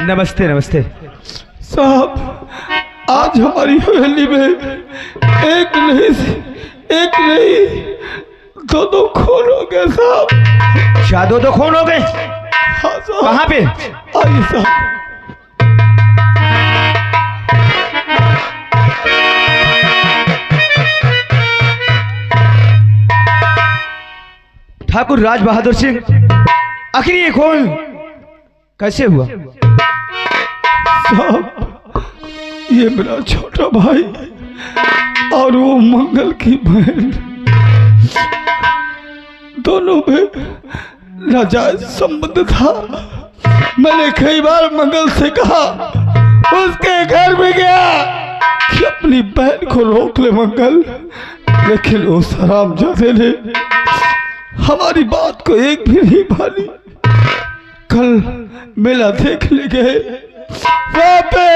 नमस्ते नमस्ते साहब, आज हमारी हवेली में एक नहीं दो खून हो गए साहब। क्या दो खून हो गए? हाँ साहब। कहाँ पे? आइए साहब। ठाकुर राज बहादुर सिंह, आखिर ये खून कैसे हुआ? साहब, ये मेरा छोटा भाई और वो मंगल की बहन, दोनों में नाजायज संबंध था। मैंने कई बार मंगल से कहा, उसके घर में गया कि अपनी बहन को रोक ले मंगल, लेकिन उस हरामजादे ने हमारी बात को एक भी नहीं मानी। कल मेला देखने गए, वहां पे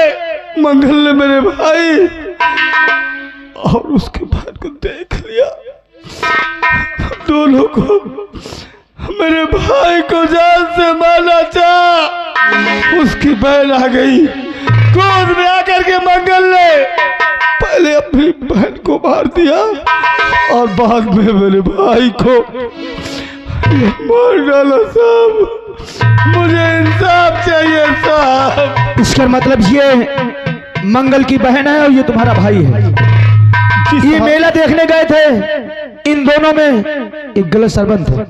मंगल ने मेरे भाई और उसके बहन को देख लिया। दोनों को, मेरे भाई को जान से मारना चाहा, उसकी बहन आ गई। गोद में आकर के मंगल ने पहले अपनी बहन को मार दिया और बाद में मेरे भाई को मार डाला। साहब, मुझे इंसाफ चाहिए साहब। इसका मतलब ये मंगल की बहन है और ये तुम्हारा भाई है। ये मेला देखने गए थे, इन दोनों में एक गलत संबंध है।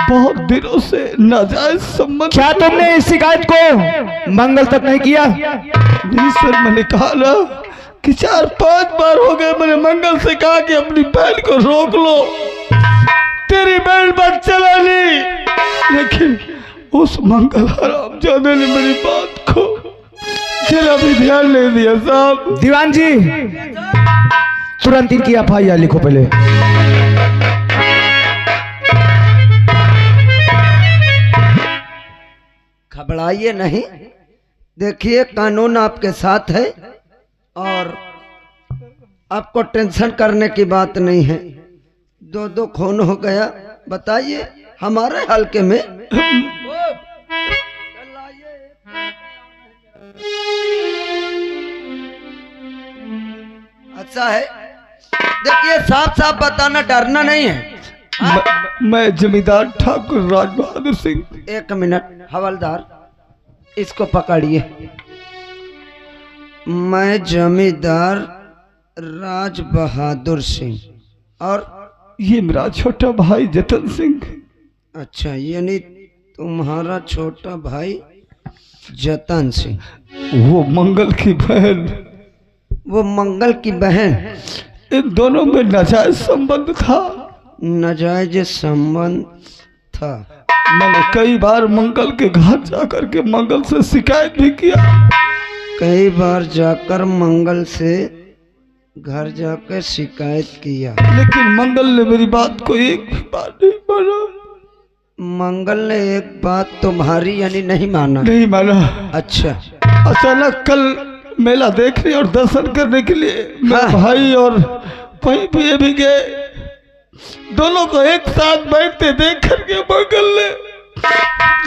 बहुत दिनों से नाजायज संबंध। क्या तुमने इस शिकायत को मंगल तक नहीं किया? नहीं सर, मैंने कहा ना कि 4-5 बार हो गए। मैंने मंगल से कहा कि अपनी बहन को रोक लो, तेरी बहन बात चला नहीं, लेकिन उस मंगल हरामजादे ने मेरी बात को जरा भी ध्यान नहीं दिया। साहब, दीवान जी, तुरंत इनकी एफआईआर लिखो पहले। घबराइए नहीं, देखिए कानून आपके साथ है और आपको टेंशन करने की बात नहीं है। 2 खून हो गया, बताइए हमारे हल्के में। अच्छा है, देखिए साफ साफ बताना, डरना नहीं है। मैं जमींदार ठाकुर राज बहादुर सिंह। 1 मिनट हवलदार, इसको पकड़िए। मैं जमींदार राज बहादुर सिंह और ये मेरा छोटा भाई जतन सिंह। अच्छा, यानी तुम्हारा छोटा भाई जतन सिंह, वो मंगल की बहन। वो मंगल की बहन। इन दोनों में नाजायज संबंध था। नाजायज संबंध था। मैंने कई बार मंगल के घर जाकर के मंगल से शिकायत भी किया। कई बार जाकर मंगल से घर जाकर शिकायत किया, लेकिन मंगल ने मेरी बात को एक भी बार नहीं माना। मंगल ने एक बात तुम्हारी यानी नहीं माना? नहीं माना। अच्छा। अचानक कल मेला देखने और दर्शन करने के लिए मेरे भाई और वहीं पे ये भी गए। दोनों को एक साथ बैठते देख करके मंगल ने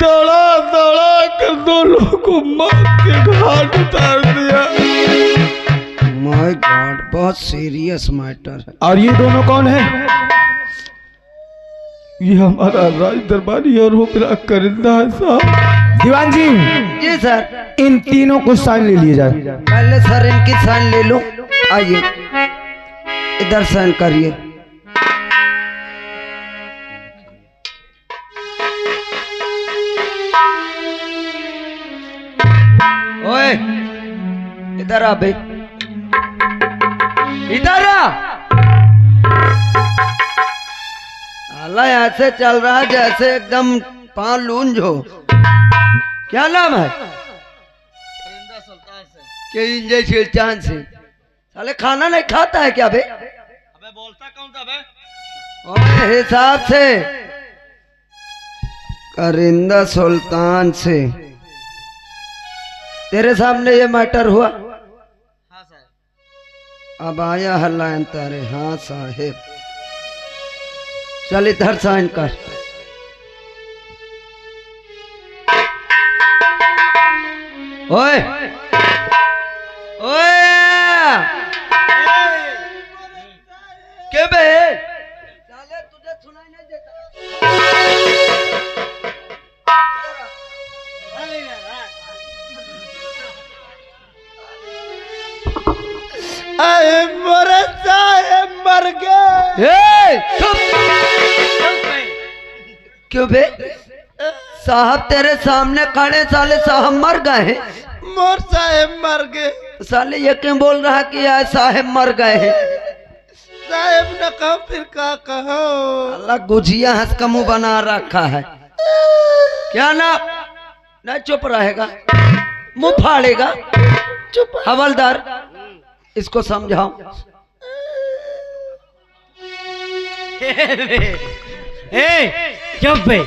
दौड़ा दौड़ा कर दोनों को मौत के घाट उतार दिया। माय गॉड, बहुत सीरियस मैटर है। और ये दोनों कौन है? ये हमारा राज दरबारी और वो मेरा करिंदा है साहब। दीवान जी। जी सर। इन तीनों को साइन ले लिए जाए। पहले सर इनकी साइन ले लो, आइए इधर साइन करिए। ओए इधर आ बे, इधर आ। अल्लाह ऐसे चल रहा है जैसे एकदम पांव लूंज हो। क्या नाम है? सुल्तान से। साले खाना नहीं खाता है क्या बे? अबे बोलता कौन था बे? और हिसाब से करिंदा सुल्तान से तेरे सामने ये मैटर हुआ? हाँ साहब। अब आया हल्ला तारे। हाँ साहेब, चल इधर साइन कर। ओए ओए क्या बे साले तुझे सुनाई नहीं देता। अरे मोरे साहेब मर गए। क्यों बे साहब तेरे सामने खड़े, साले साहब मर गए हैं। मोर साहेब मर गए। साले ये क्यों बोल रहा है कि यार साहेब मर गए हैं? साहेब न कहो फिर का कहो। अल्लाह गुजिया हंस का मुंह बना रखा है क्या ना? नहीं चुप रहेगा, मुंह फाड़ेगा। चुप। हवलदार इसको समझाओ। चुप बे।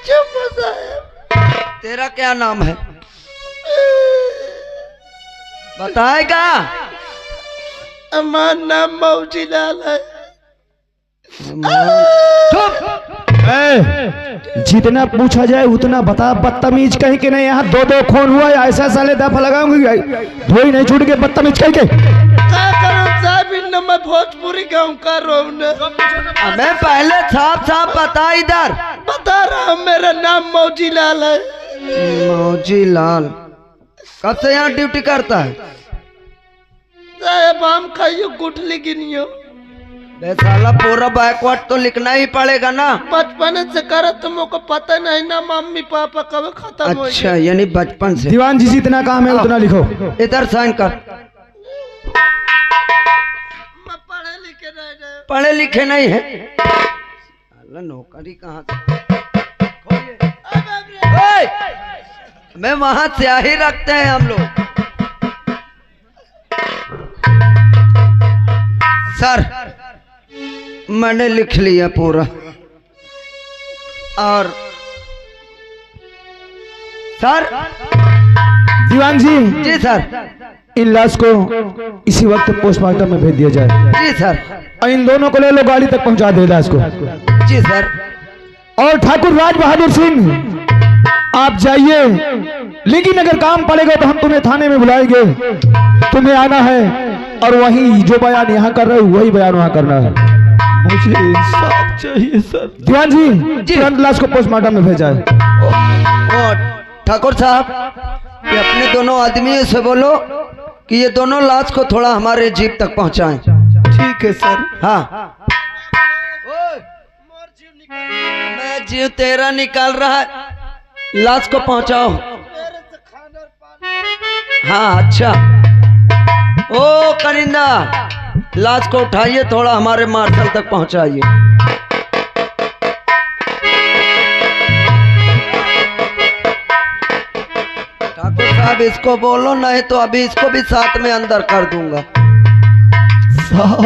चुप साहेब। तेरा क्या नाम है बताएगा? हमारा नाम मौजी लाल है। जितना पूछा जाए उतना बता। बदतमीज कहीं के नहीं, यहाँ दो दो खून हुआ, ऐसा साले दफा लगाऊंगी धोई नहीं छूट के। बदतमीज कहीं के क्या करूं साहब, इन मैं भोजपुरी गाँव का रोने। मैं पहले साफ साफ बता इधर। बता रहा हूँ मेरा नाम मौजी लाल है। मौजी लाल कब से यहाँ ड्यूटी करता है? साहब हम खाइयो गुठली गिनियो। बे साला पूरा बैकवर्ड तो लिखना ही पड़ेगा ना। बचपन से कर तुमको पता नहीं ना मम्मी पापा कब खत्म हो अच्छा यानी बचपन से। दीवान जी जितना काम है उतना लिखो। इधर साइन कर। मैं पढ़े लिखे नहीं रहे। पढ़े लिखे नहीं है। साला नौकरी कहाँ से? मैं वहां स्याही रखते हैं हम लोग। सर मैंने लिख लिया पूरा। और सर। दीवान जी जी सर। इन लाश को इसी वक्त पोस्टमार्टम में भेज दिया जाए। जी सर। और इन दोनों को ले लो, गाड़ी तक पहुंचा दे लाश को। जी सर। और ठाकुर राज बहादुर सिंह आप जाइए, लेकिन अगर काम पड़ेगा तो हम तुम्हें थाने में बुलाएंगे। तुम्हें आना है और वही जो बयान यहाँ कर रहे हो वही बयान वहाँ करना है। मुझे इंसाफ चाहिए सर। दीवान जी तुरंत लाश को पोस्टमार्टम में भेजा है। ठाकुर साहब ये अपने दोनों आदमियों से बोलो कि ये दोनों लाश को थोड़ा हमारे जीप तक पहुंचाएं। ठीक है सर। हाँ मैं जीव तेरा निकाल रहा है, लाश को पहुंचाओ। हाँ अच्छा। ओ करिंदा लाश को उठाइए, थोड़ा हमारे मार्शल तक पहुंचाइए। ठाकुर साहब इसको बोलो, नहीं तो अभी इसको भी साथ में अंदर कर दूंगा। साहब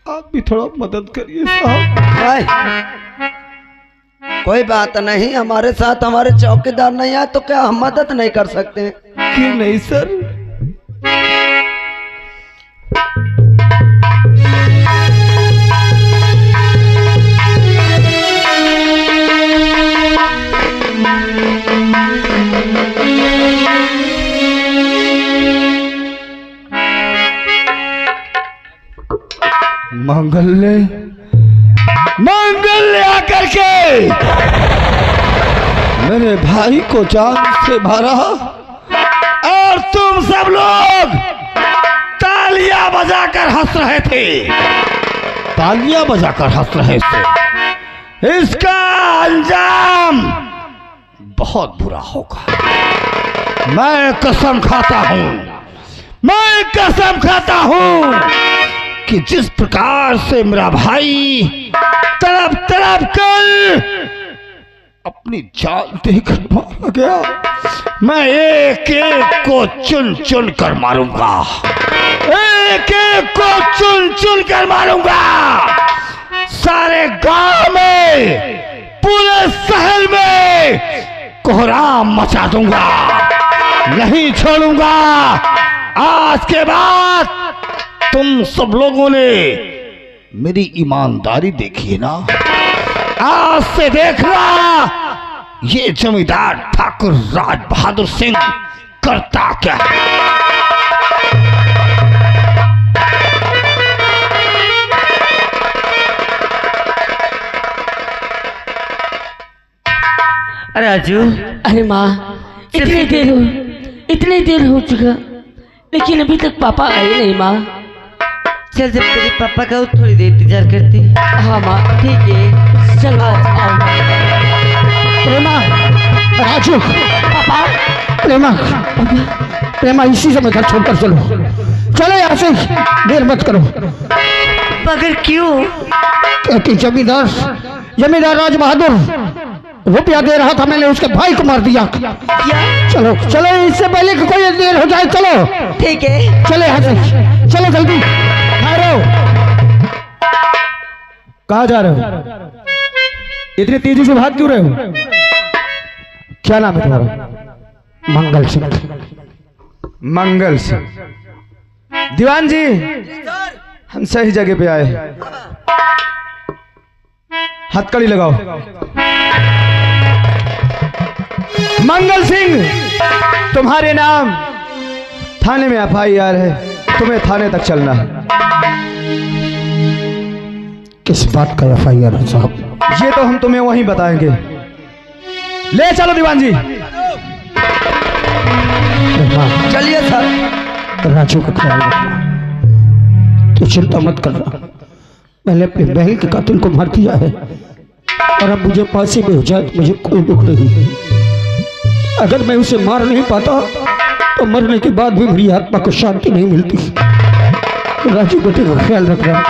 आप भी थोड़ा मदद करिए साहब। नहीं कोई बात नहीं, हमारे साथ हमारे चौकीदार नहीं आए तो क्या हम मदद नहीं कर सकते हैं? क्यों नहीं सर। मंगल आकर के मेरे भाई को जान से मारा और तुम सब लोग तालियां बजाकर हंस रहे थे। तालियां बजाकर हंस रहे थे। इसका अंजाम बहुत बुरा होगा। मैं कसम खाता हूं कि जिस प्रकार से मेरा भाई तड़प तड़प कर अपनी जान देकर मारा गया, मैं एक एक को चुन चुन कर मारूंगा। एक एक को चुन चुन कर मारूंगा। सारे गांव में, पूरे शहर में कोहराम मचा दूंगा। नहीं छोड़ूंगा। आज के बाद तुम सब लोगों ने मेरी ईमानदारी देखी है ना। आज से देखना ये जमींदार ठाकुर राज बहादुर सिंह करता क्या है? राजू, अरे माँ, इतनी देर हो चुका लेकिन अभी तक पापा आए नहीं माँ। चल जब तेरे पापा का थोड़ी देर इंतजार करते। हाँ माँ ठीक है, चलो आओ। प्रेमा, राजू, पापा, प्रेमा, प्रेमा इसी समय घर छोड़कर चलो, चलो यहाँ से, देर मत करो। मगर क्यों? क्योंकि जमींदार राज बहादुर रुपया दे रहा था, मैंने उसके भाई को मार दिया। क्या? चलो चलो, इससे पहले कि कोई देर हो जाए, चलो। ठीक है, चले यहाँ से, चलो जल्दी। कहाँ जा रहे हो? इतनी तेजी से भाग क्यों रहे हो? क्या नाम है तुम्हारा? मंगल सिंह। मंगल सिंह। दीवान जी, हम सही जगह पे आए। हथकड़ी लगाओ। मंगल सिंह, तुम्हारे नाम थाने में FIR है, तुम्हें थाने तक चलना है। किस बात का FIR है साहब? ये तो हम तुम्हें वहीं बताएंगे। ले चलो दीवान जी। चलिए सर। राजू का ख्याल रखना, तो चिंता मत करना। मैंने अपने बहन के कातिल को मार दिया है और अब मुझे फांसी में हो जाए तो मुझे कोई दुख नहीं। अगर मैं उसे मार नहीं पाता तो मरने के बाद भी मेरी आत्मा को शांति नहीं मिलती। तो राजू बेटे का ख्याल रखना।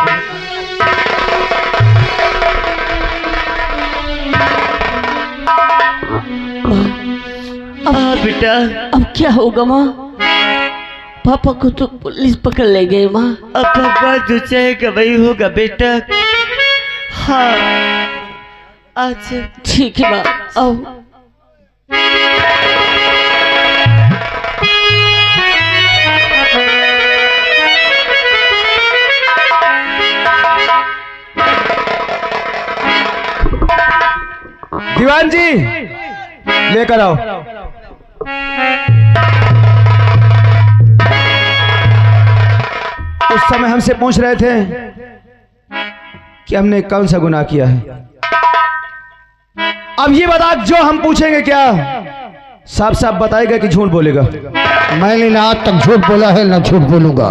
बेटा, अब क्या होगा माँ? पापा को तो पुलिस पकड़ ले गई माँ। अब भगवान जो चाहेगा वही होगा बेटा। हाँ, अच्छा ठीक है माँ, आओ। दीवान जी, लेकर आओ। उस समय हमसे पूछ रहे थे कि हमने कौन सा गुनाह किया है। अब ये बता, जो हम पूछेंगे क्या साफ साफ बताएगा कि झूठ बोलेगा? मैंने ना आज तक झूठ बोला है, ना झूठ बोलूंगा।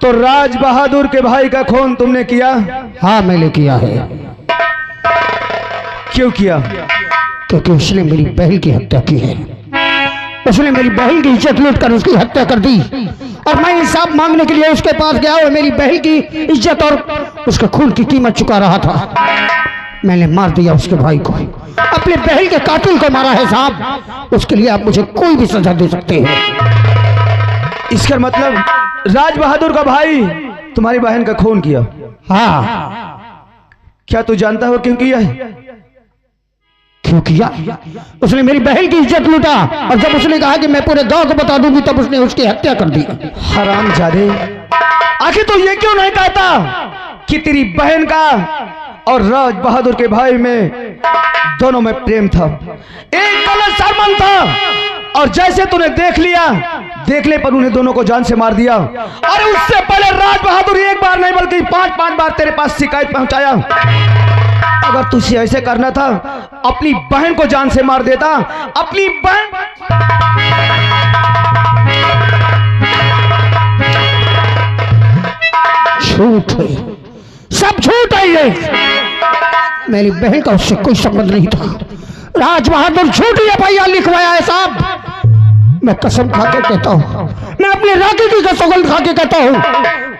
तो राज बहादुर के भाई का खून तुमने किया? हाँ मैंने किया है। क्यों किया? क्योंकि उसने मेरी बहन की हत्या की है। उसने मेरी बहन की इज्जत लूट कर उसकी हत्या कर दी और मैं इंसाफ मांगने के लिए उसके पास गया और मेरी बहन की इज्जत और उसके खून की कीमत चुका रहा था। मैंने मार दिया उसके भाई को, अपने बहन के कातिल को मारा है साहब। उसके लिए आप मुझे कोई भी सजा दे सकते हैं। इसका मतलब राज बहादुर का भाई तुम्हारी बहन का खून किया? हाँ। क्या तू जानता हो क्यों किया है? क्यों किया? उसने मेरी बहन की इज्जत लूटा और जब उसने कहा कि मैं पूरे गांव को बता दूंगी तब उसने उसकी हत्या कर दी। हरामजादे, आखिर तो ये क्यों नहीं कहता कि तेरी बहन का और राज बहादुर के भाई में दोनों में प्रेम था, एक गलत सरमन था और जैसे तूने देख लिया, देखने पर उन्हें दोनों को जान से मार दिया। और उससे पहले राज बहादुर एक बार नहीं बल्कि 5-5 बार तेरे पास शिकायत पहुंचाया। अगर तुझे ऐसे करना था अपनी बहन को जान से मार देता। अपनी बहन झूठ है, सब झूठ है ये। मेरी बहन का उससे कोई संबंध नहीं था। राज बहादुर झूठी FIR लिखवाया है साहब। मैं कसम खा के कहता हूँ, मैं अपने राखी की सौगंध खा के कहता हूँ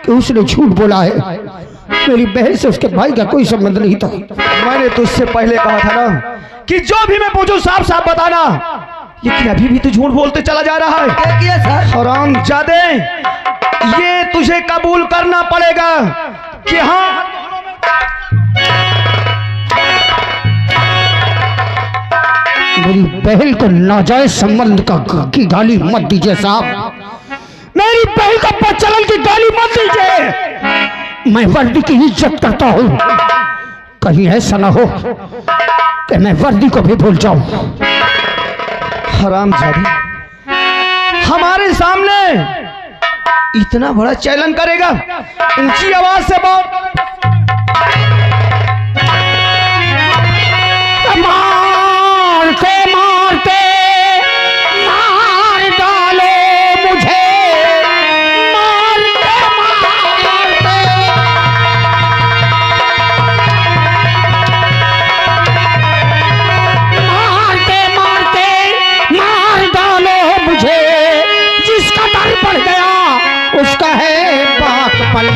कि उसने झूठ बोला है। मेरी बहन से उसके भाई का कोई संबंध नहीं था। मैंने तुझसे पहले कहा था ना कि जो भी मैं पूछूं साफ साफ बताना, लेकिन अभी भी तू झूठ बोलते चला जा रहा है। हरामजादे, ये तुझे कबूल करना पड़ेगा कि हाँ मेरी बहन को नाजायज संबंध की गाली मत दीजिए साहब। मेरी बहन का प्रचलन की गाली मत दीजिए। मैं वर्दी की इज्जत करता हूँ कहीं ऐसा ना हो कि मैं वर्दी को भी भूल जाऊं। हरामजादी हमारे सामने इतना बड़ा चैलेंज करेगा, ऊंची आवाज से बोल। मारते मारते मार डालो मुझे, मारते मारते मारते मारते मार डालो मुझे, जिसका डर पड़ गया उसका है पाकपन।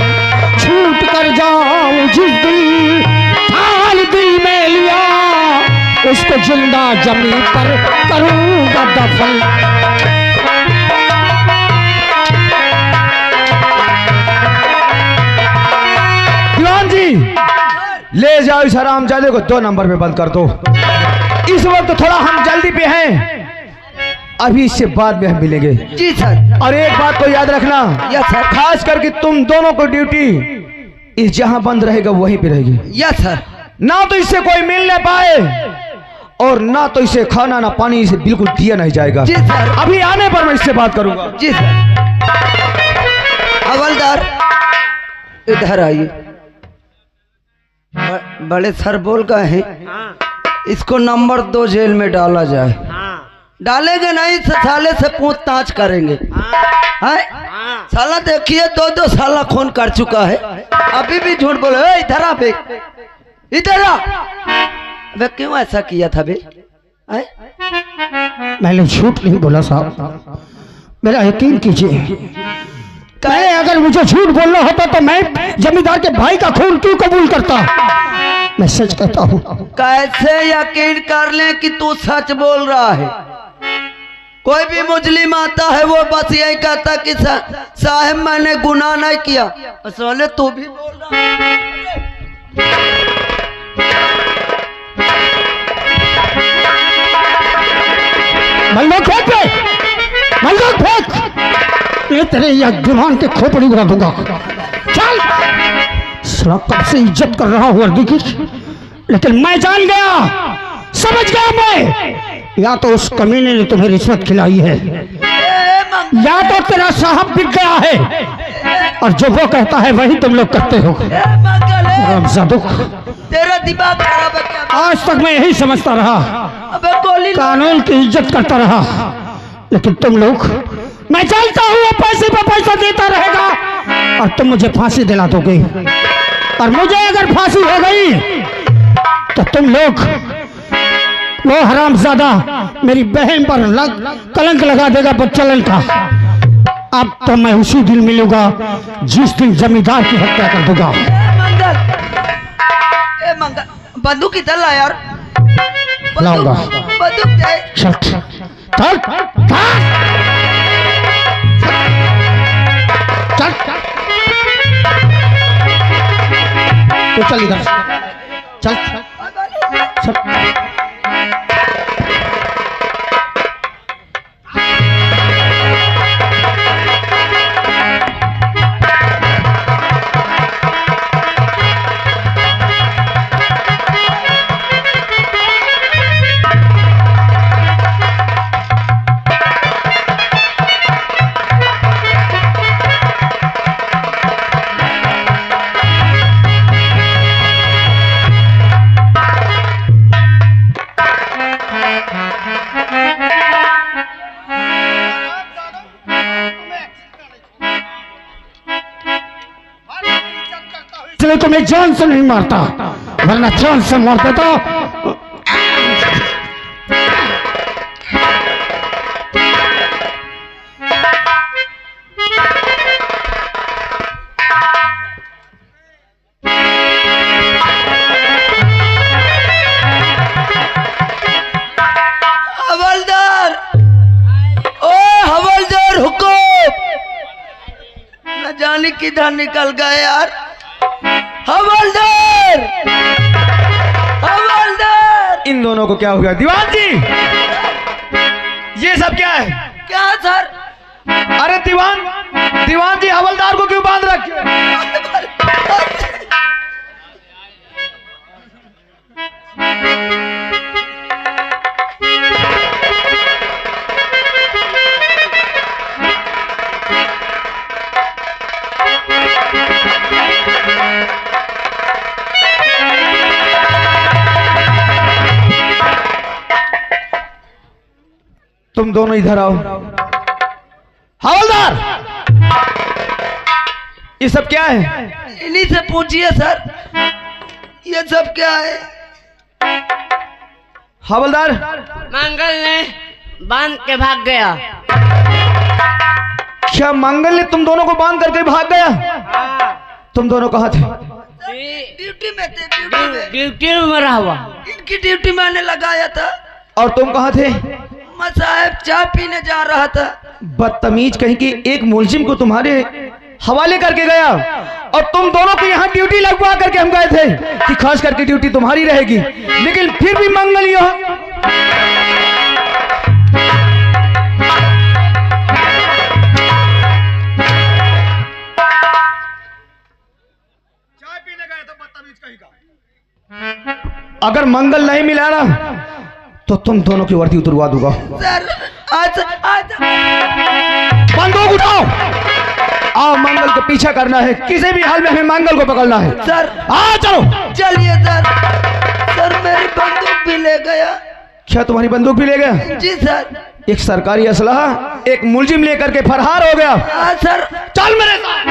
छूट कर जाऊं जिस दिल थाल दिल में लिया, उसको जिंदा जमीन पर करूंगा दफन। दीवान जी ले जाओ इस हरामजादे को 2 नंबर पे बंद कर दो। इस वक्त थोड़ा हम जल्दी पे हैं, अभी इससे बाद में हम मिलेंगे। जी सर। और एक बात को याद रखना, यस सर। खास करके तुम दोनों को ड्यूटी इस जहां बंद रहेगा वहीं पे रहेगी। Yes sir. ना तो इससे कोई मिल न पाए और ना तो इसे खाना ना पानी इसे बिल्कुल दिया नहीं जाएगा। जी सर। अभी आने पर मैं इससे बात करूंगा। जी सर। हवलदार इधर आइए। बड़े सर बोल गए हैं इसको नंबर 2 जेल में डाला जाए। डालेंगे नहीं तो साले से पूछताछ करेंगे। साला देखिए 2 साला खून कर चुका है, अभी भी झूठ बोले। इधर आ बे, इधर आ। अबे क्यों ऐसा किया था बे? मैंने झूठ नहीं बोला साहब, मेरा यकीन कीजिए। मैं अगर मुझे झूठ बोलना होता तो मैं जमींदार के भाई का खून क्यों कबूल करता? मैं सच कहता हूँ। कैसे यकीन कर लें कि तू सच बोल रहा है? कोई भी मुजरिम आता है वो बस यही कहता कि साहब मैंने गुनाह नहीं किया। असले तू भी बोल रहा है। मल्लोक फेंक दे, मल्लोक फेंक। ये तेरे या गुमान के खोपड़ी उड़ा दूंगा। चल साला कब से इज्जत कर रहा हूँ वर्दी की, लेकिन मैं जान गया, समझ गया मैं। या तो उस कमीने ने तुम्हें रिश्वत खिलाई है, या तो तेरा साहब बिक गया है, और जो वो कहता है वही तुम लोग करते हो। तेरा दिमाग खराब है क्या? आज तक मैं यही समझता रहा, अबे गोली कानून की इज्जत करता रहा, लेकिन तुम लोग, मैं जानता हूँ वो पैसे पे पैसा देता रहेगा और तुम मुझे फांसी दिला दोगे। और मुझे अगर फांसी हो गई तो तुम लोग वो हरामजादा मेरी बहन पर कलंक लगा देगा बच्चलन का। अब तो मैं उसी दिन मिलूंगा जिस दिन जमींदार की हत्या कर दूंगा। बंदूक इधर ला यार। लाऊंगा। बंदूक दे। चल चल चल तो चल इधर चल चल। इसलिए तो मैं जान से नहीं मारता, वरना जान से मार देता। हवलदार, ओ हवलदार हुकुम। न जाने किधर निकल गए यार। हवलदार, हवलदार। इन दोनों को क्या हो गया? दीवान जी, ये सब क्या है? क्या सर? अरे दीवान जी हवलदार को क्यों बांध रखे? तुम दोनों इधर आओ। हवलदार, ये सब क्या है? इन्हीं से पूछिए सर, ये सब क्या है? हवलदार, मंगल ने बांध के भाग गया। क्या मंगल ने तुम दोनों को बांध करके भाग गया? तुम दोनों कहाँ थे? ड्यूटी में थे, ड्यूटी में। ड्यूटी में मरा हुआ। इनकी ड्यूटी मैंने लगाया था। और तुम कहाँ थे? मैं साहब चाय पीने जा रहा था। बदतमीज कहीं की, एक मुलजिम को तुम्हारे हवाले करके गया और तुम दोनों को यहाँ ड्यूटी लगवा करके हम गए थे कि खास करके ड्यूटी तुम्हारी रहेगी, लेकिन फिर भी मंगल यहाँ। चाय पीने गए तो बदतमीज कहीं का। अगर मंगल नहीं मिला ना तो तुम दोनों की वर्दी उतरवा दूंगा। सर आज बंदूक उठाओ, आओ, मंगल को पीछा करना है, किसी भी हाल में हमें मंगल को पकड़ना है। सर आ चलो। चलिए सर। सर मेरी बंदूक भी ले गया। क्या तुम्हारी बंदूक भी ले गया? जी सर। एक सरकारी असलहा एक मुलजिम लेकर के फरार हो गया। हाँ सर। चल मेरे साथ।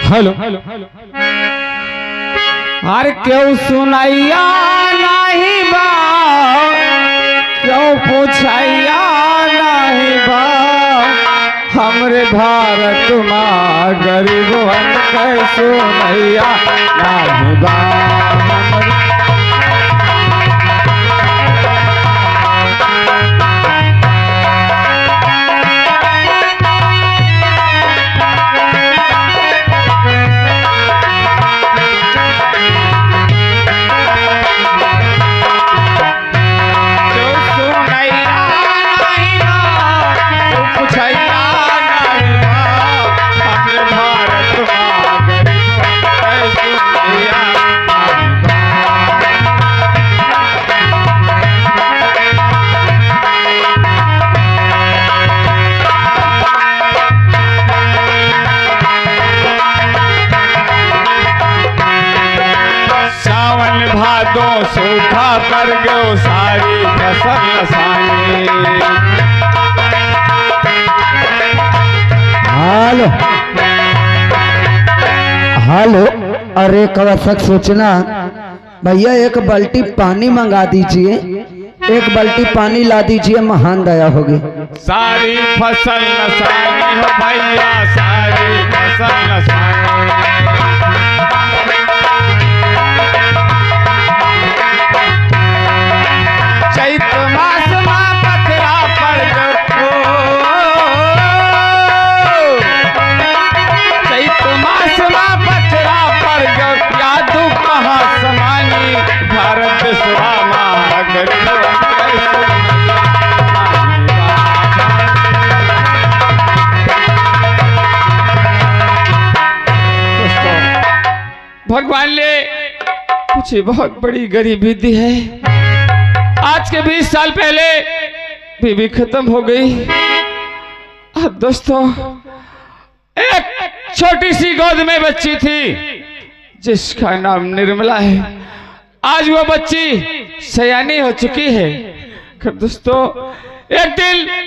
हेलो, अरे क्यों सुनैया नहीं बा, क्यों पूछैया नहीं बा, हमरे भारत माँ गरीबन के सुनैया नहीं बा। सूखा कर गयो सारी फसल सानी। हेलो हेलो, अरे कवसक सोचना भैया, एक बाल्टी पानी मंगा दीजिए, एक बाल्टी पानी ला दीजिए, महान दया होगी। सारी फसल नसानी हो भैया, सारी फसल नसानी। चैत मास माँ पथरा पर चैत मास माँ पथरा पर यादू कहाँ समानी, भारत देशवा माँ गरीब भगवान ने मुझे बहुत बड़ी गरीबी दी है। आज के 20 साल पहले बीवी खत्म हो गई। अब दोस्तों, एक छोटी सी गोद में बच्ची थी जिसका नाम निर्मला है। आज वो बच्ची सयानी हो चुकी है। दोस्तों, एक दिन